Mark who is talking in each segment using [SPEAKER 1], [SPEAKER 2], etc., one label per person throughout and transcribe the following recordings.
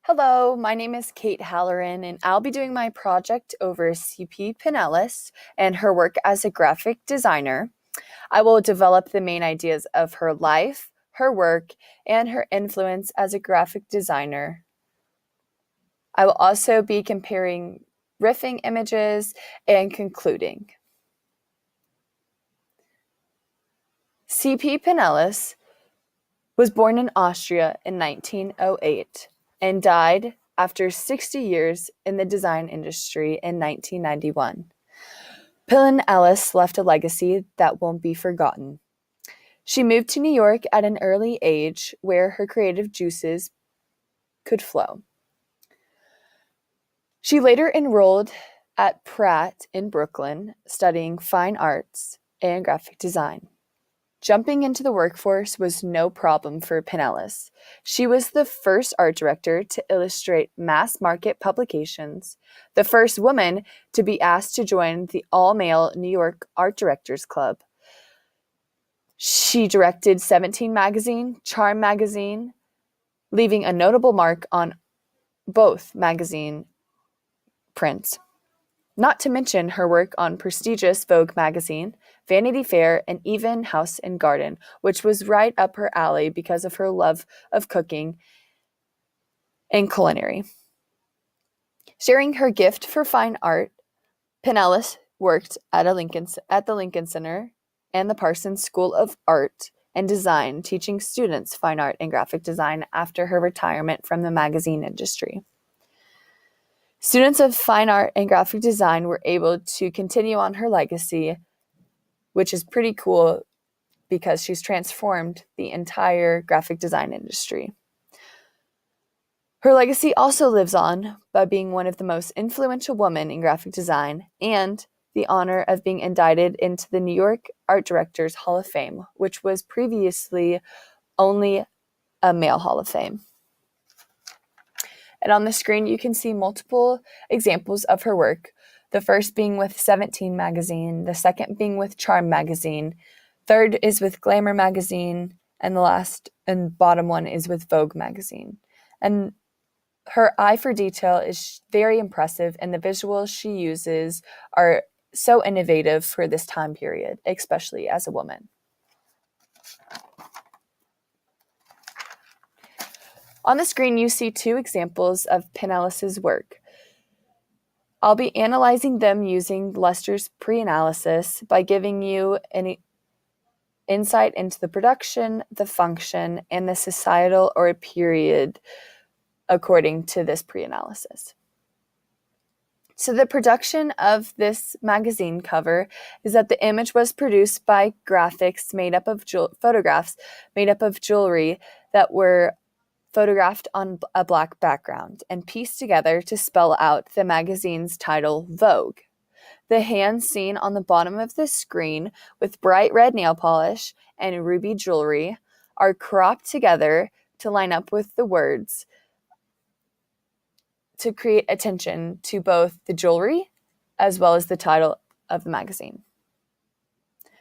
[SPEAKER 1] Hello, my name is Kate Halloran, and I'll be doing my project over Cipe Pineles and her work as a graphic designer. I will develop the main ideas of her life, her work, and her influence as a graphic designer. I will also be comparing riffing images and concluding. Cipe Pineles was born in Austria in 1908 and died after 60 years in the design industry in 1991. Pineles left a legacy that won't be forgotten. She moved to New York at an early age where her creative juices could flow. She later enrolled at Pratt in Brooklyn, studying fine arts and graphic design. Jumping into the workforce was no problem for Pineles. She was the first art director to illustrate mass-market publications, the first woman to be asked to join the all-male New York Art Directors Club. She directed 17 magazine, Charm magazine, leaving a notable mark on both magazine prints. Not to mention her work on prestigious Vogue magazine, Vanity Fair, and even House and Garden, which was right up her alley because of her love of cooking and culinary. Sharing her gift for fine art, Pineles worked at the Lincoln Center and the Parsons School of Art and Design, teaching students fine art and graphic design after her retirement from the magazine industry. Students of fine art and graphic design were able to continue on her legacy, which is pretty cool because she's transformed the entire graphic design industry. Her legacy also lives on by being one of the most influential women in graphic design and the honor of being indicted into the New York Art Directors Hall of Fame, which was previously only a male Hall of Fame. And on the screen, you can see multiple examples of her work. The first being with 17 magazine, the second being with Charm magazine, third is with Glamour magazine, and the last and bottom one is with Vogue magazine. And her eye for detail is very impressive, and the visuals she uses are so innovative for this time period, especially as a woman. On the screen, you see two examples of Pineles' work. I'll be analyzing them using Lester's pre-analysis by giving you an insight into the production, the function, and the societal or period according to this pre-analysis. So the production of this magazine cover is that the image was produced by photographs made up of jewelry that were photographed on a black background and pieced together to spell out the magazine's title, Vogue. The hands seen on the bottom of the screen with bright red nail polish and ruby jewelry are cropped together to line up with the words to create attention to both the jewelry as well as the title of the magazine.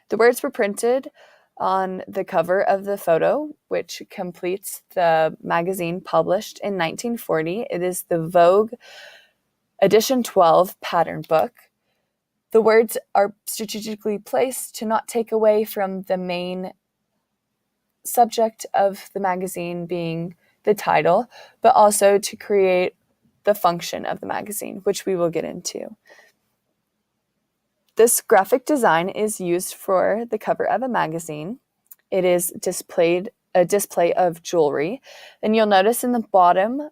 [SPEAKER 1] The words were printed on the cover of the photo, which completes the magazine published in 1940. It is the Vogue Edition 12 pattern book. The words are strategically placed to not take away from the main subject of the magazine being the title, but also to create the function of the magazine, which we will get into. This graphic design is used for the cover of a magazine. It is a display of jewelry. And you'll notice in the bottom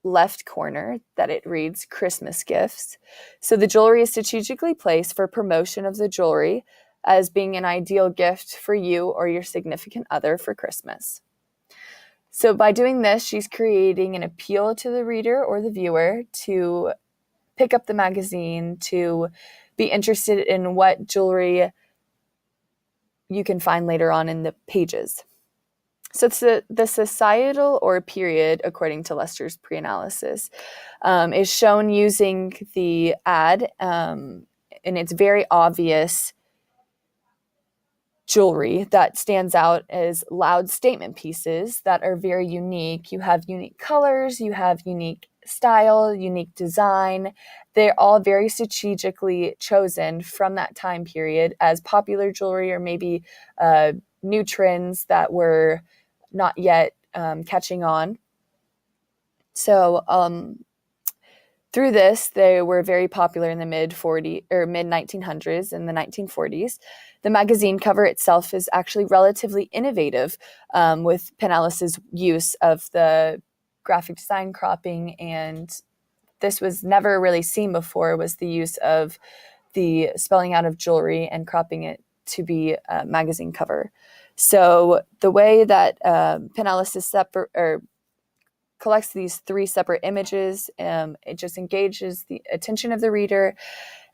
[SPEAKER 1] left corner that it reads Christmas gifts. So the jewelry is strategically placed for promotion of the jewelry as being an ideal gift for you or your significant other for Christmas. So by doing this, she's creating an appeal to the reader or the viewer to pick up the magazine, to be interested in what jewelry you can find later on in the pages. So it's the societal or period, according to Lester's pre-analysis, is shown using the ad, and it's very obvious jewelry that stands out as loud statement pieces that are very unique. You have unique colors, you have unique style, unique design. They're all very strategically chosen from that time period as popular jewelry, or maybe new trends that were not yet catching on. So through this, they were very popular in the mid 1900s and the 1940s. The magazine cover itself is actually relatively innovative, with Pineles' use of the graphic design cropping, and this was never really seen before, was the use of the spelling out of jewelry and cropping it to be a magazine cover. So the way that Pineles is separate, or collects these three separate images, it just engages the attention of the reader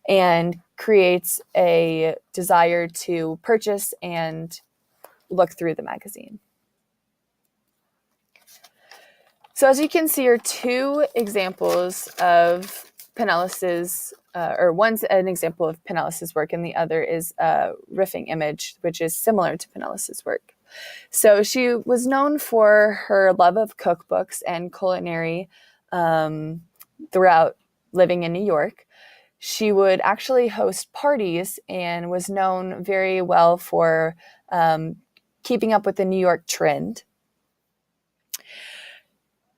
[SPEAKER 1] and creates a desire to purchase and look through the magazine. So as you can see are two examples of Pineles', or one's an example of Pineles' work and the other is a riffing image, which is similar to Pineles' work. So she was known for her love of cookbooks and culinary throughout living in New York. She would actually host parties and was known very well for keeping up with the New York trend.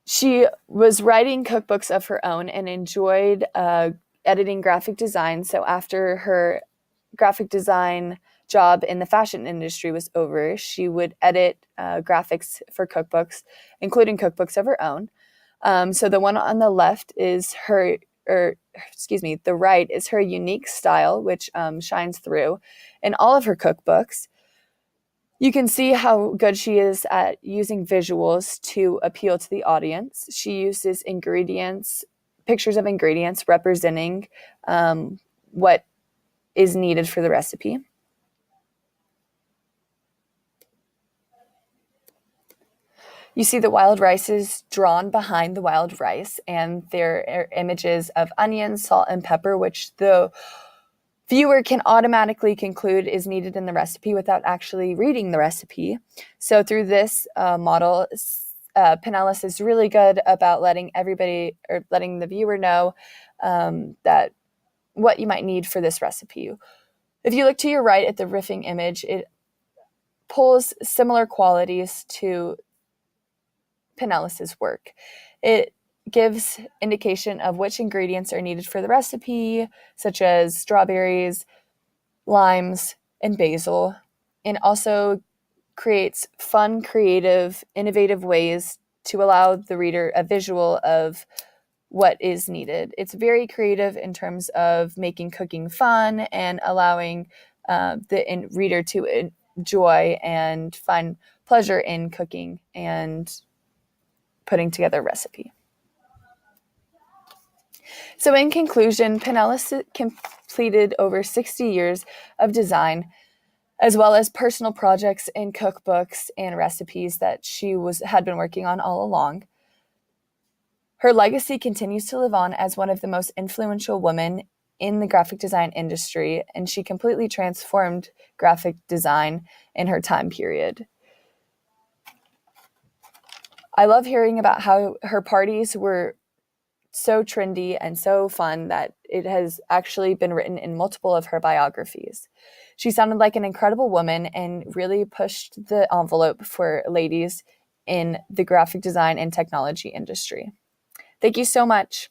[SPEAKER 1] She was writing cookbooks of her own and enjoyed editing graphic design. So after her graphic design job in the fashion industry was over, she would edit graphics for cookbooks, including cookbooks of her own. So the one on the left is the right is her unique style, which shines through in all of her cookbooks. You can see how good she is at using visuals to appeal to the audience. She uses pictures of ingredients representing what is needed for the recipe. You see the wild rices drawn behind the wild rice, and there are images of onions, salt, and pepper, which the viewer can automatically conclude is needed in the recipe without actually reading the recipe. So through this model, Pineles is really good about letting the viewer know that what you might need for this recipe. If you look to your right at the riffing image, it pulls similar qualities to Pineles' work. It gives indication of which ingredients are needed for the recipe, such as strawberries, limes, and basil, and also creates fun, creative, innovative ways to allow the reader a visual of what is needed. It's very creative in terms of making cooking fun and allowing the reader to enjoy and find pleasure in cooking and putting together a recipe. So in conclusion, Pineles completed over 60 years of design, as well as personal projects in cookbooks and recipes that she had been working on all along. Her legacy continues to live on as one of the most influential women in the graphic design industry, and she completely transformed graphic design in her time period. I love hearing about how her parties were so trendy and so fun that it has actually been written in multiple of her biographies. She sounded like an incredible woman and really pushed the envelope for ladies in the graphic design and technology industry. Thank you so much.